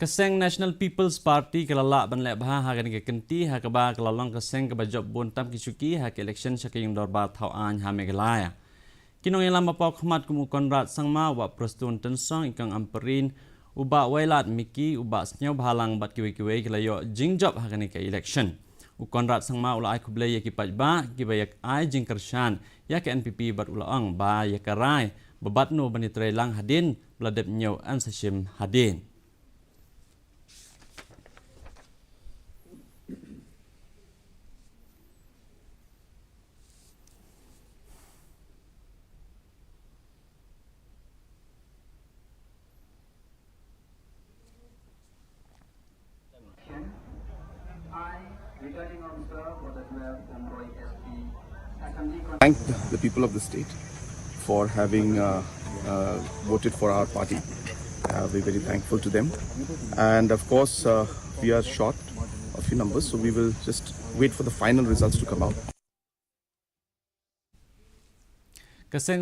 Keseng National People's Party kelala banlek bah hagan ke kenti ha kaba kelalong keseng ke bajop bontam kisuki ha ke election saking dorba thau an ha megalaya. Kinong ilam mapok khmat kumu konrad sangma wa prostun tensong ikang amperin uba wailat miki uba snyau bhalang bat kiwe kelayo jingjob hagan ke election. U konrad sangma ula ai kublai ya ki pajba ki bayak ai jingkershan ya ke NPP bat ulaang ba ya karai bebat no banitre lang hadin bladep nyau ansashim hadin. Thank the people of the state for having voted for our party. We're very thankful to them. And of course, we are short of few numbers, so we will just wait for the final results to come out.